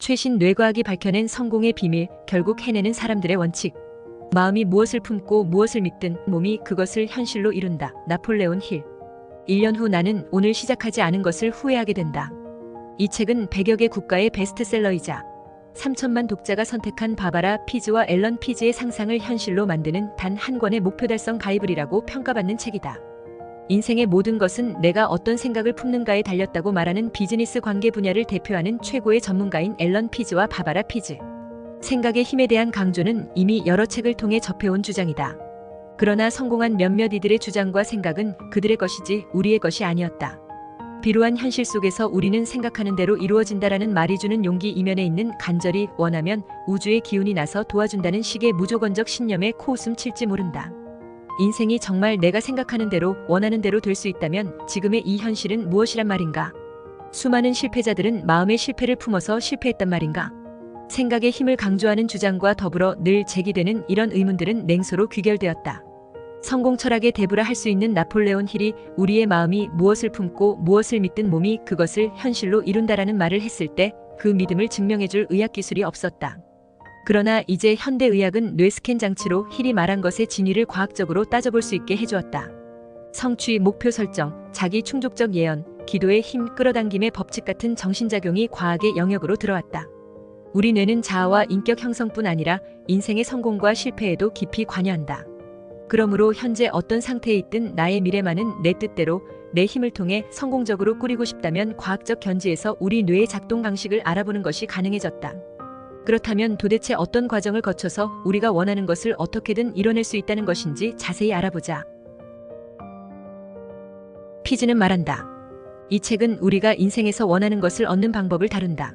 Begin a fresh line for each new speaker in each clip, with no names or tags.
최신 뇌과학이 밝혀낸 성공의 비밀, 결국 해내는 사람들의 원칙. 마음이 무엇을 품고 무엇을 믿든 몸이 그것을 현실로 이룬다. 나폴레온 힐. 1년 후 나는 오늘 시작하지 않은 것을 후회하게 된다. 이 책은 100여 개 국가의 베스트셀러이자 3천만 독자가 선택한 바바라 피즈와 앨런 피즈의 상상을 현실로 만드는 단 한 권의 목표 달성 가이블이라고 평가받는 책이다. 인생의 모든 것은 내가 어떤 생각을 품는가에 달렸다고 말하는 비즈니스 관계 분야를 대표하는 최고의 전문가인 앨런 피즈와 바바라 피즈. 생각의 힘에 대한 강조는 이미 여러 책을 통해 접해온 주장이다. 그러나 성공한 몇몇 이들의 주장과 생각은 그들의 것이지 우리의 것이 아니었다. 비루한 현실 속에서 우리는 생각하는 대로 이루어진다라는 말이 주는 용기 이면에 있는 간절히 원하면 우주의 기운이 나서 도와준다는 식의 무조건적 신념에 코웃음 칠지 모른다. 인생이 정말 내가 생각하는 대로 원하는 대로 될 수 있다면 지금의 이 현실은 무엇이란 말인가? 수많은 실패자들은 마음의 실패를 품어서 실패했단 말인가? 생각의 힘을 강조하는 주장과 더불어 늘 제기되는 이런 의문들은 냉소로 귀결되었다. 성공 철학의 대부라 할 수 있는 나폴레온 힐이 우리의 마음이 무엇을 품고 무엇을 믿든 몸이 그것을 현실로 이룬다라는 말을 했을 때 그 믿음을 증명해줄 의학기술이 없었다. 그러나 이제 현대의학은 뇌스캔 장치로 힐이 말한 것의 진위를 과학적으로 따져볼 수 있게 해주었다. 성취, 목표 설정, 자기 충족적 예언, 기도의 힘, 끌어당김의 법칙 같은 정신작용이 과학의 영역으로 들어왔다. 우리 뇌는 자아와 인격 형성뿐 아니라 인생의 성공과 실패에도 깊이 관여한다. 그러므로 현재 어떤 상태에 있든 나의 미래만은 내 뜻대로 내 힘을 통해 성공적으로 꾸리고 싶다면 과학적 견지에서 우리 뇌의 작동 방식을 알아보는 것이 가능해졌다. 그렇다면 도대체 어떤 과정을 거쳐서 우리가 원하는 것을 어떻게든 이뤄낼 수 있다는 것인지 자세히 알아보자. 피즈는 말한다. 이 책은 우리가 인생에서 원하는 것을 얻는 방법을 다룬다.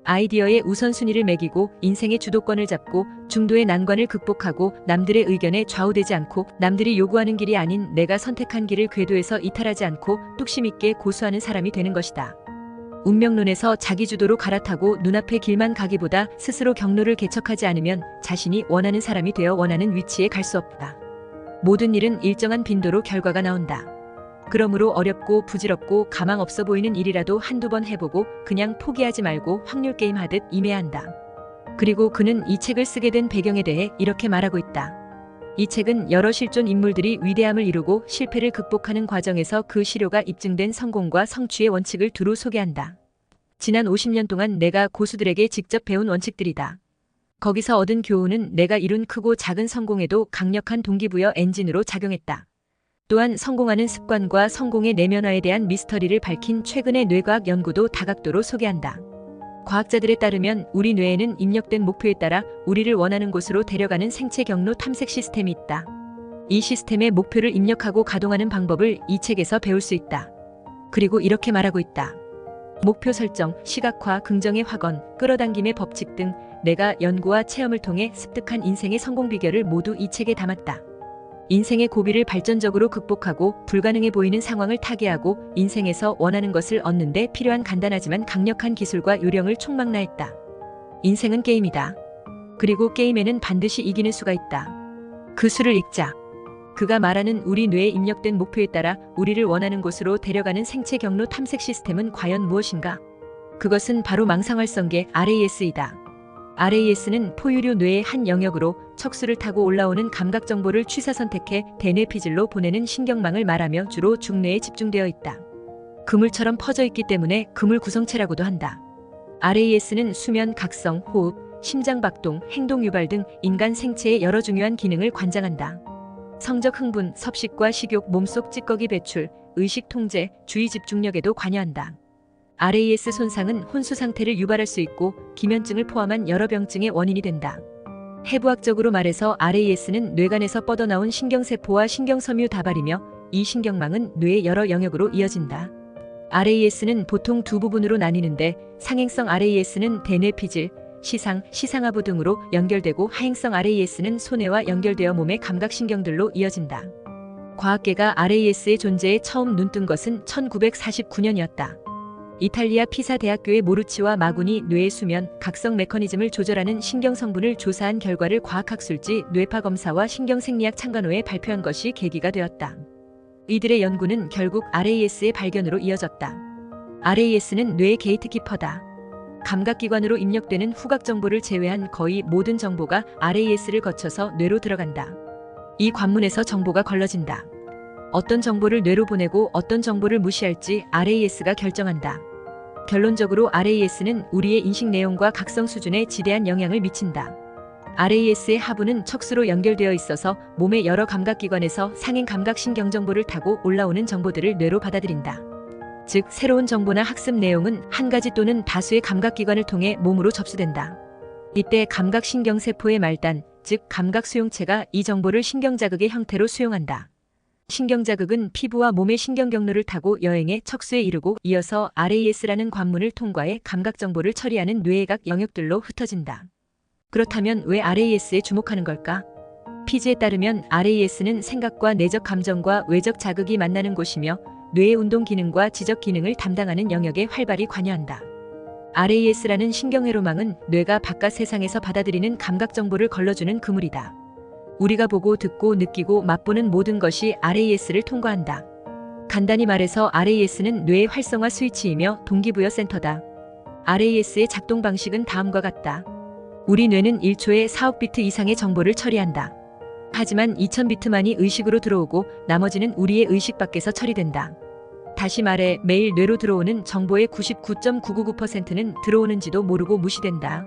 아이디어의 우선순위를 매기고 인생의 주도권을 잡고 중도의 난관을 극복하고 남들의 의견에 좌우되지 않고 남들이 요구하는 길이 아닌 내가 선택한 길을 궤도에서 이탈하지 않고 뚝심 있게 고수하는 사람이 되는 것이다. 운명론에서 자기주도로 갈아타고 눈앞의 길만 가기보다 스스로 경로를 개척하지 않으면 자신이 원하는 사람이 되어 원하는 위치에 갈 수 없다. 모든 일은 일정한 빈도로 결과가 나온다. 그러므로 어렵고 부질없고 가망 없어 보이는 일이라도 한두 번 해보고 그냥 포기하지 말고 확률 게임 하듯 임해야 한다. 그리고 그는 이 책을 쓰게 된 배경에 대해 이렇게 말하고 있다. 이 책은 여러 실존 인물들이 위대함을 이루고 실패를 극복하는 과정에서 그 실효가 입증된 성공과 성취의 원칙을 두루 소개한다. 지난 50년 동안 내가 고수들에게 직접 배운 원칙들이다. 거기서 얻은 교훈은 내가 이룬 크고 작은 성공에도 강력한 동기부여 엔진으로 작용했다. 또한 성공하는 습관과 성공의 내면화에 대한 미스터리를 밝힌 최근의 뇌과학 연구도 다각도로 소개한다. 과학자들에 따르면 우리 뇌에는 입력된 목표에 따라 우리를 원하는 곳으로 데려가는 생체 경로 탐색 시스템이 있다. 이 시스템에 목표를 입력하고 가동하는 방법을 이 책에서 배울 수 있다. 그리고 이렇게 말하고 있다. 목표 설정, 시각화, 긍정의 확언, 끌어당김의 법칙 등 내가 연구와 체험을 통해 습득한 인생의 성공 비결을 모두 이 책에 담았다. 인생의 고비를 발전적으로 극복하고 불가능해 보이는 상황을 타개하고 인생에서 원하는 것을 얻는 데 필요한 간단하지만 강력한 기술과 요령을 총망라했다. 인생은 게임이다. 그리고 게임에는 반드시 이기는 수가 있다. 그 수를 읽자. 그가 말하는 우리 뇌에 입력된 목표에 따라 우리를 원하는 곳으로 데려가는 생체 경로 탐색 시스템은 과연 무엇인가? 그것은 바로 망상활성계 RAS이다. RAS는 포유류 뇌의 한 영역으로 척수를 타고 올라오는 감각 정보를 취사 선택해 대뇌 피질로 보내는 신경망을 말하며 주로 중뇌에 집중되어 있다. 그물처럼 퍼져 있기 때문에 그물 구성체라고도 한다. RAS는 수면, 각성, 호흡, 심장박동, 행동 유발 등 인간 생체의 여러 중요한 기능을 관장한다. 성적 흥분, 섭식과 식욕, 몸속 찌꺼기 배출, 의식 통제, 주의 집중력에도 관여한다. RAS 손상은 혼수 상태를 유발할 수 있고 기면증을 포함한 여러 병증의 원인이 된다. 해부학적으로 말해서 RAS는 뇌간에서 뻗어나온 신경세포와 신경섬유 다발이며 이 신경망은 뇌의 여러 영역으로 이어진다. RAS는 보통 두 부분으로 나뉘는데 상행성 RAS는 대뇌 피질, 시상, 시상하부 등으로 연결되고 하행성 RAS는 소뇌와 연결되어 몸의 감각신경들로 이어진다. 과학계가 RAS의 존재에 처음 눈뜬 것은 1949년이었다. 이탈리아 피사 대학교의 모루치와 마군이 뇌의 수면, 각성 메커니즘을 조절하는 신경 성분을 조사한 결과를 과학학술지 뇌파 검사와 신경생리학 창간호에 발표한 것이 계기가 되었다. 이들의 연구는 결국 RAS의 발견으로 이어졌다. RAS는 뇌의 게이트키퍼다. 감각기관으로 입력되는 후각 정보를 제외한 거의 모든 정보가 RAS를 거쳐서 뇌로 들어간다. 이 관문에서 정보가 걸러진다. 어떤 정보를 뇌로 보내고 어떤 정보를 무시할지 RAS가 결정한다. 결론적으로 RAS는 우리의 인식 내용과 각성 수준에 지대한 영향을 미친다. RAS의 하부는 척수로 연결되어 있어서 몸의 여러 감각기관에서 상행 감각신경 정보를 타고 올라오는 정보들을 뇌로 받아들인다. 즉, 새로운 정보나 학습 내용은 한 가지 또는 다수의 감각기관을 통해 몸으로 접수된다. 이때 감각신경세포의 말단, 즉 감각수용체가 이 정보를 신경자극의 형태로 수용한다. 신경자극은 피부와 몸의 신경경로를 타고 여행해 척수에 이르고 이어서 RAS라는 관문을 통과해 감각정보를 처리하는 뇌의 각 영역들로 흩어진다. 그렇다면 왜 RAS에 주목하는 걸까? 피지에 따르면 RAS는 생각과 내적 감정과 외적 자극이 만나는 곳이며 뇌의 운동 기능과 지적 기능을 담당하는 영역에 활발히 관여한다. RAS라는 신경회로망은 뇌가 바깥 세상에서 받아들이는 감각 정보를 걸러주는 그물이다. 우리가 보고 듣고 느끼고 맛보는 모든 것이 RAS를 통과한다. 간단히 말해서 RAS는 뇌의 활성화 스위치이며 동기부여 센터다. RAS의 작동 방식은 다음과 같다. 우리 뇌는 1초에 4억 비트 이상의 정보를 처리한다. 하지만 2000비트만이 의식으로 들어오고 나머지는 우리의 의식 밖에서 처리된다. 다시 말해 매일 뇌로 들어오는 정보의 99.999%는 들어오는지도 모르고 무시된다.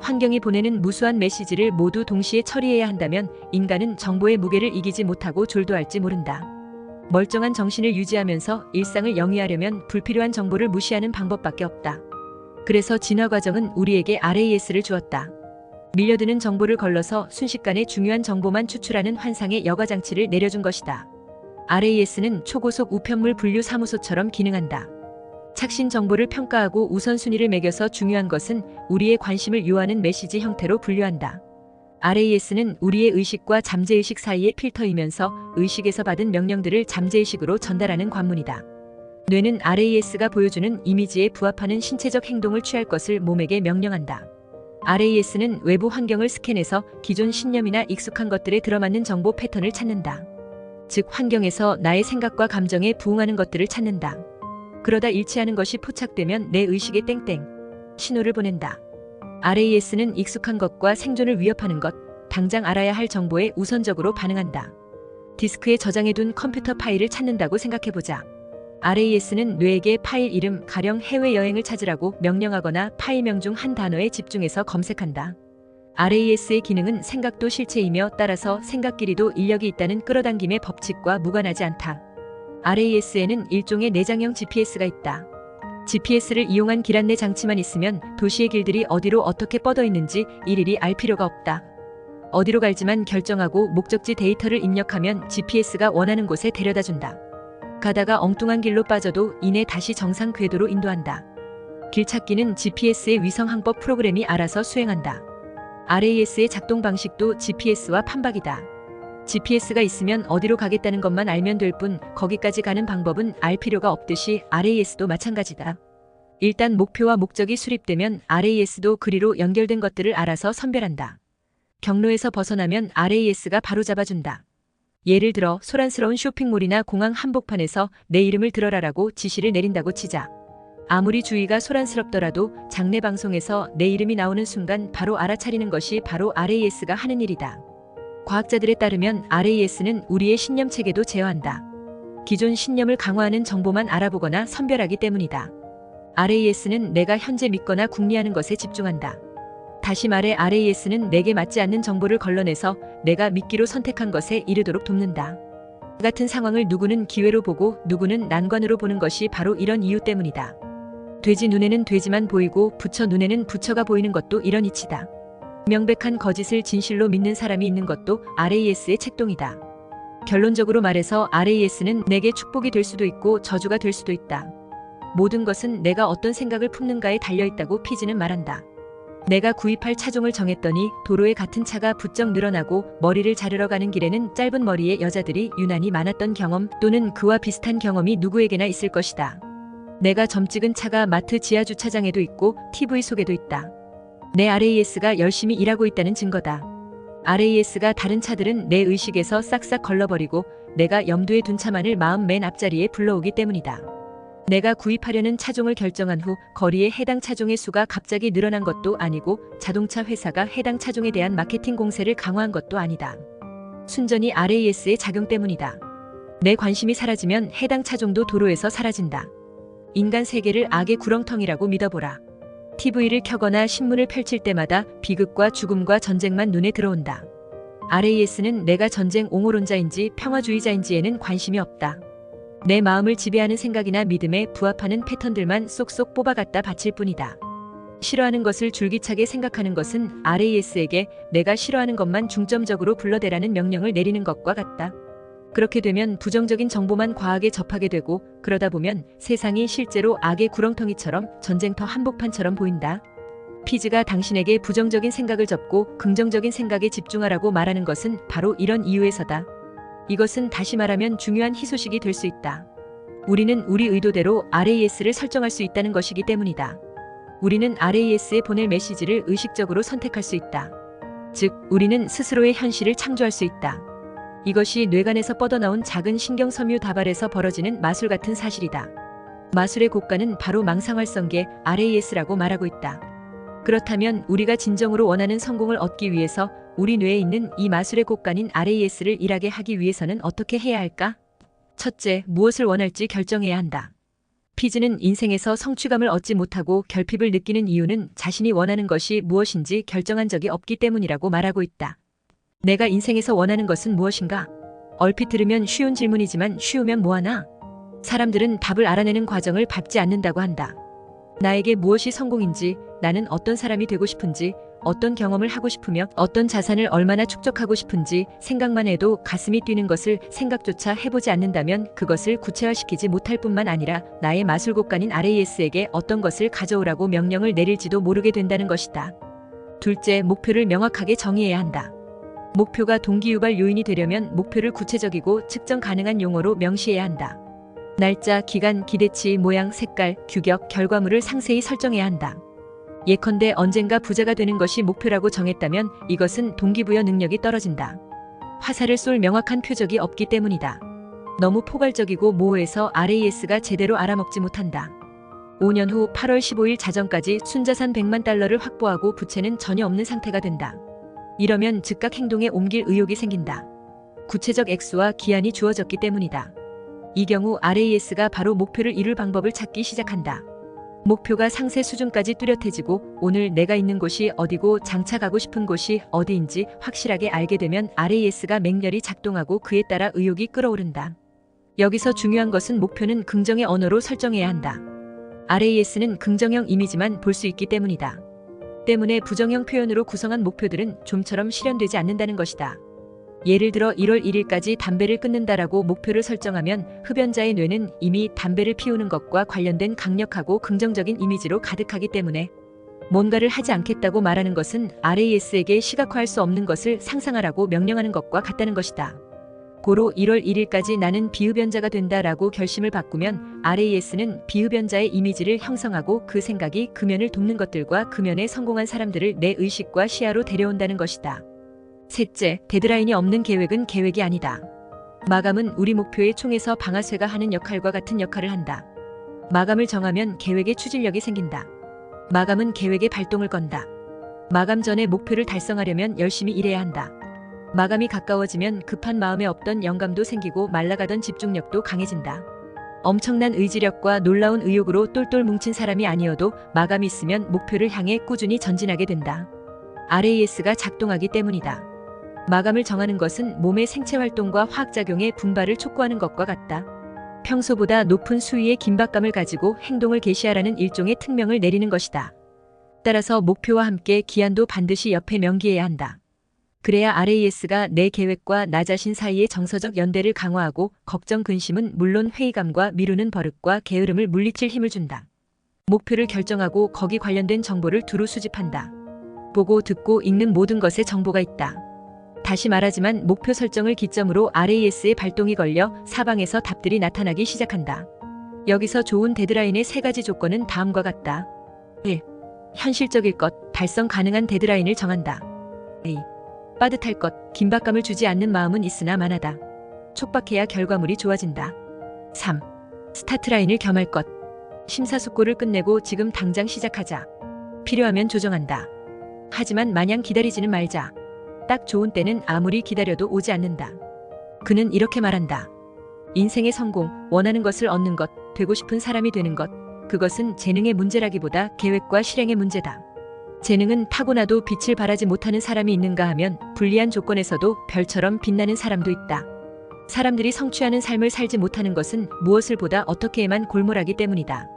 환경이 보내는 무수한 메시지를 모두 동시에 처리해야 한다면 인간은 정보의 무게를 이기지 못하고 졸도할지 모른다. 멀쩡한 정신을 유지하면서 일상을 영위하려면 불필요한 정보를 무시하는 방법밖에 없다. 그래서 진화 과정은 우리에게 RAS를 주었다. 밀려드는 정보를 걸러서 순식간에 중요한 정보만 추출하는 환상의 여과장치를 내려준 것이다. RAS는 초고속 우편물 분류 사무소처럼 기능한다. 착신 정보를 평가하고 우선순위를 매겨서 중요한 것은 우리의 관심을 유하는 메시지 형태로 분류한다. RAS는 우리의 의식과 잠재의식 사이의 필터이면서 의식에서 받은 명령들을 잠재의식으로 전달하는 관문이다. 뇌는 RAS가 보여주는 이미지에 부합하는 신체적 행동을 취할 것을 몸에게 명령한다. RAS는 외부 환경을 스캔해서 기존 신념이나 익숙한 것들에 들어맞는 정보 패턴을 찾는다. 즉 환경에서 나의 생각과 감정에 부응하는 것들을 찾는다. 그러다 일치하는 것이 포착되면 내 의식에 땡땡 신호를 보낸다. RAS는 익숙한 것과 생존을 위협하는 것, 당장 알아야 할 정보에 우선적으로 반응한다. 디스크에 저장해둔 컴퓨터 파일을 찾는다고 생각해보자. RAS는 뇌에게 파일 이름, 가령 해외여행을 찾으라고 명령하거나 파일명 중 한 단어에 집중해서 검색한다. RAS의 기능은 생각도 실체이며 따라서 생각끼리도 인력이 있다는 끌어당김의 법칙과 무관하지 않다. RAS에는 일종의 내장형 GPS가 있다. GPS를 이용한 길 안내 장치만 있으면 도시의 길들이 어디로 어떻게 뻗어 있는지 일일이 알 필요가 없다. 어디로 갈지만 결정하고 목적지 데이터를 입력하면 GPS가 원하는 곳에 데려다준다. 가다가 엉뚱한 길로 빠져도 이내 다시 정상 궤도로 인도한다. 길 찾기는 GPS의 위성 항법 프로그램이 알아서 수행한다. RAS의 작동 방식도 GPS와 판박이다. GPS가 있으면 어디로 가겠다는 것만 알면 될 뿐 거기까지 가는 방법은 알 필요가 없듯이 RAS도 마찬가지다. 일단 목표와 목적이 수립되면 RAS도 그리로 연결된 것들을 알아서 선별한다. 경로에서 벗어나면 RAS가 바로 잡아준다. 예를 들어 소란스러운 쇼핑몰이나 공항 한복판에서 내 이름을 들어라라고 지시를 내린다고 치자. 아무리 주위가 소란스럽더라도 장내 방송에서 내 이름이 나오는 순간 바로 알아차리는 것이 바로 RAS가 하는 일이다. 과학자들에 따르면 RAS는 우리의 신념 체계도 제어한다. 기존 신념을 강화하는 정보만 알아보거나 선별하기 때문이다. RAS는 내가 현재 믿거나 궁리하는 것에 집중한다. 다시 말해 RAS는 내게 맞지 않는 정보를 걸러내서 내가 믿기로 선택한 것에 이르도록 돕는다. 같은 상황을 누구는 기회로 보고 누구는 난관으로 보는 것이 바로 이런 이유 때문이다. 돼지 눈에는 돼지만 보이고 부처 눈에는 부처가 보이는 것도 이런 이치다. 명백한 거짓을 진실로 믿는 사람이 있는 것도 RAS의 책동이다. 결론적으로 말해서 RAS는 내게 축복이 될 수도 있고 저주가 될 수도 있다. 모든 것은 내가 어떤 생각을 품는가에 달려있다고 피지는 말한다. 내가 구입할 차종을 정했더니 도로에 같은 차가 부쩍 늘어나고 머리를 자르러 가는 길에는 짧은 머리의 여자들이 유난히 많았던 경험 또는 그와 비슷한 경험이 누구에게나 있을 것이다. 내가 점 찍은 차가 마트 지하 주차장에도 있고 TV 속에도 있다. 내 RAS가 열심히 일하고 있다는 증거다. RAS가 다른 차들은 내 의식에서 싹싹 걸러버리고 내가 염두에 둔 차만을 마음 맨 앞자리에 불러오기 때문이다. 내가 구입하려는 차종을 결정한 후 거리에 해당 차종의 수가 갑자기 늘어난 것도 아니고 자동차 회사가 해당 차종에 대한 마케팅 공세를 강화한 것도 아니다. 순전히 RAS의 작용 때문이다. 내 관심이 사라지면 해당 차종도 도로에서 사라진다. 인간 세계를 악의 구렁텅이라고 믿어보라. TV를 켜거나 신문을 펼칠 때마다 비극과 죽음과 전쟁만 눈에 들어온다. RAS는 내가 전쟁 옹호론자인지 평화주의자인지에는 관심이 없다. 내 마음을 지배하는 생각이나 믿음에 부합하는 패턴들만 쏙쏙 뽑아갖다 바칠 뿐이다. 싫어하는 것을 줄기차게 생각하는 것은 RAS에게 내가 싫어하는 것만 중점적으로 불러대라는 명령을 내리는 것과 같다. 그렇게 되면 부정적인 정보만 과하게 접하게 되고 그러다 보면 세상이 실제로 악의 구렁텅이처럼 전쟁터 한복판처럼 보인다. 피즈가 당신에게 부정적인 생각을 접고 긍정적인 생각에 집중하라고 말하는 것은 바로 이런 이유에서다. 이것은 다시 말하면 중요한 희소식이 될 수 있다. 우리는 우리 의도대로 RAS를 설정할 수 있다는 것이기 때문이다. 우리는 RAS에 보낼 메시지를 의식적으로 선택할 수 있다. 즉, 우리는 스스로의 현실을 창조할 수 있다. 이것이 뇌관에서 뻗어나온 작은 신경섬유 다발에서 벌어지는 마술 같은 사실이다. 마술의 고가는 바로 망상활성계 RAS라고 말하고 있다. 그렇다면 우리가 진정으로 원하는 성공을 얻기 위해서 우리 뇌에 있는 이 마술의 고가인 RAS를 일하게 하기 위해서는 어떻게 해야 할까? 첫째, 무엇을 원할지 결정해야 한다. 피즈는 인생에서 성취감을 얻지 못하고 결핍을 느끼는 이유는 자신이 원하는 것이 무엇인지 결정한 적이 없기 때문이라고 말하고 있다. 내가 인생에서 원하는 것은 무엇인가? 얼핏 들으면 쉬운 질문이지만 쉬우면 뭐하나? 사람들은 답을 알아내는 과정을 밟지 않는다고 한다. 나에게 무엇이 성공인지, 나는 어떤 사람이 되고 싶은지, 어떤 경험을 하고 싶으며 어떤 자산을 얼마나 축적하고 싶은지 생각만 해도 가슴이 뛰는 것을 생각조차 해보지 않는다면 그것을 구체화시키지 못할 뿐만 아니라 나의 마술곡간인 RAS에게 어떤 것을 가져오라고 명령을 내릴지도 모르게 된다는 것이다. 둘째, 목표를 명확하게 정의해야 한다. 목표가 동기유발 요인이 되려면 목표를 구체적이고 측정 가능한 용어로 명시해야 한다. 날짜, 기간, 기대치, 모양, 색깔, 규격, 결과물을 상세히 설정해야 한다. 예컨대 언젠가 부자가 되는 것이 목표라고 정했다면 이것은 동기부여 능력이 떨어진다. 화살을 쏠 명확한 표적이 없기 때문이다. 너무 포괄적이고 모호해서 RAS가 제대로 알아먹지 못한다. 5년 후 8월 15일 자정까지 순자산 100만 달러를 확보하고 부채는 전혀 없는 상태가 된다. 이러면 즉각 행동에 옮길 의욕이 생긴다. 구체적 액수와 기한이 주어졌기 때문이다. 이 경우 RAS가 바로 목표를 이룰 방법을 찾기 시작한다. 목표가 상세 수준까지 뚜렷해지고 오늘 내가 있는 곳이 어디고 장차 가고 싶은 곳이 어디인지 확실하게 알게 되면 RAS가 맹렬히 작동하고 그에 따라 의욕이 끌어오른다. 여기서 중요한 것은 목표는 긍정의 언어로 설정해야 한다. RAS는 긍정형 이미지만 볼 수 있기 때문이다. 때문에 부정형 표현으로 구성한 목표들은 좀처럼 실현되지 않는다는 것이다. 예를 들어 1월 1일까지 담배를 끊는다라고 목표를 설정하면 흡연자의 뇌는 이미 담배를 피우는 것과 관련된 강력하고 긍정적인 이미지로 가득하기 때문에 뭔가를 하지 않겠다고 말하는 것은 RAS에게 시각화할 수 없는 것을 상상하라고 명령하는 것과 같다는 것이다. 고로 1월 1일까지 나는 비흡연자가 된다라고 결심을 바꾸면 RAS는 비흡연자의 이미지를 형성하고 그 생각이 금연을 돕는 것들과 금연에 성공한 사람들을 내 의식과 시야로 데려온다는 것이다. 셋째, 데드라인이 없는 계획은 계획이 아니다. 마감은 우리 목표의 총에서 방아쇠가 하는 역할과 같은 역할을 한다. 마감을 정하면 계획의 추진력이 생긴다. 마감은 계획의 발동을 건다. 마감 전에 목표를 달성하려면 열심히 일해야 한다. 마감이 가까워지면 급한 마음에 없던 영감도 생기고 말라가던 집중력도 강해진다. 엄청난 의지력과 놀라운 의욕으로 똘똘 뭉친 사람이 아니어도 마감이 있으면 목표를 향해 꾸준히 전진하게 된다. RAS가 작동하기 때문이다. 마감을 정하는 것은 몸의 생체활동과 화학작용의 분발을 촉구하는 것과 같다. 평소보다 높은 수위의 긴박감을 가지고 행동을 개시하라는 일종의 특명을 내리는 것이다. 따라서 목표와 함께 기한도 반드시 옆에 명기해야 한다. 그래야 RAS가 내 계획과 나 자신 사이의 정서적 연대를 강화하고 걱정 근심은 물론 회의감과 미루는 버릇과 게으름을 물리칠 힘을 준다. 목표를 결정하고 거기 관련된 정보를 두루 수집한다. 보고 듣고 읽는 모든 것에 정보가 있다. 다시 말하지만 목표 설정을 기점으로 RAS의 발동이 걸려 사방에서 답들이 나타나기 시작한다. 여기서 좋은 데드라인의 세 가지 조건은 다음과 같다. 1. 현실적일 것, 달성 가능한 데드라인을 정한다. 2. 빠듯할 것, 긴박감을 주지 않는 마음은 있으나 만하다. 촉박해야 결과물이 좋아진다. 3. 스타트라인을 겸할 것, 심사숙고를 끝내고 지금 당장 시작하자. 필요하면 조정한다. 하지만 마냥 기다리지는 말자. 딱 좋은 때는 아무리 기다려도 오지 않는다. 그는 이렇게 말한다. 인생의 성공, 원하는 것을 얻는 것, 되고 싶은 사람이 되는 것, 그것은 재능의 문제라기보다 계획과 실행의 문제다. 재능은 타고나도 빛을 발하지 못하는 사람이 있는가 하면 불리한 조건에서도 별처럼 빛나는 사람도 있다. 사람들이 성취하는 삶을 살지 못하는 것은 무엇을 보다 어떻게에만 골몰하기 때문이다.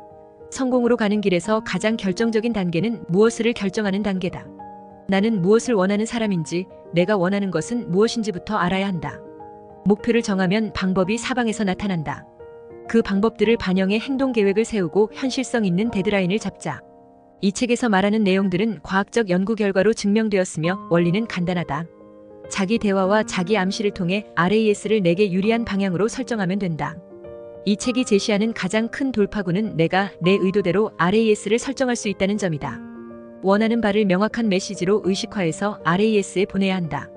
성공으로 가는 길에서 가장 결정적인 단계는 무엇을 결정하는 단계다. 나는 무엇을 원하는 사람인지, 내가 원하는 것은 무엇인지부터 알아야 한다. 목표를 정하면 방법이 사방에서 나타난다. 그 방법들을 반영해 행동 계획을 세우고 현실성 있는 데드라인을 잡자. 이 책에서 말하는 내용들은 과학적 연구 결과로 증명되었으며 원리는 간단하다. 자기 대화와 자기 암시를 통해 RAS를 내게 유리한 방향으로 설정하면 된다. 이 책이 제시하는 가장 큰 돌파구는 내가 내 의도대로 RAS를 설정할 수 있다는 점이다. 원하는 바를 명확한 메시지로 의식화해서 RAS에 보내야 한다.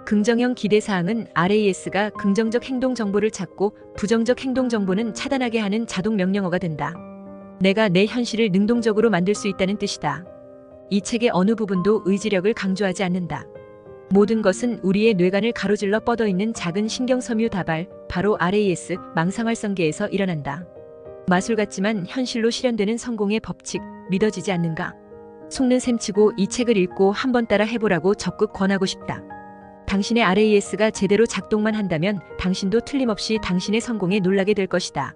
긍정형 기대사항은 RAS가 긍정적 행동 정보를 찾고 부정적 행동 정보는 차단하게 하는 자동 명령어가 된다. 내가 내 현실을 능동적으로 만들 수 있다는 뜻이다. 이 책의 어느 부분도 의지력을 강조하지 않는다. 모든 것은 우리의 뇌관을 가로질러 뻗어있는 작은 신경섬유 다발, 바로 RAS, 망상활성계에서 일어난다. 마술 같지만 현실로 실현되는 성공의 법칙, 믿어지지 않는가? 속는 셈치고 이 책을 읽고 한번 따라 해보라고 적극 권하고 싶다. 당신의 RAS가 제대로 작동만 한다면 당신도 틀림없이 당신의 성공에 놀라게 될 것이다.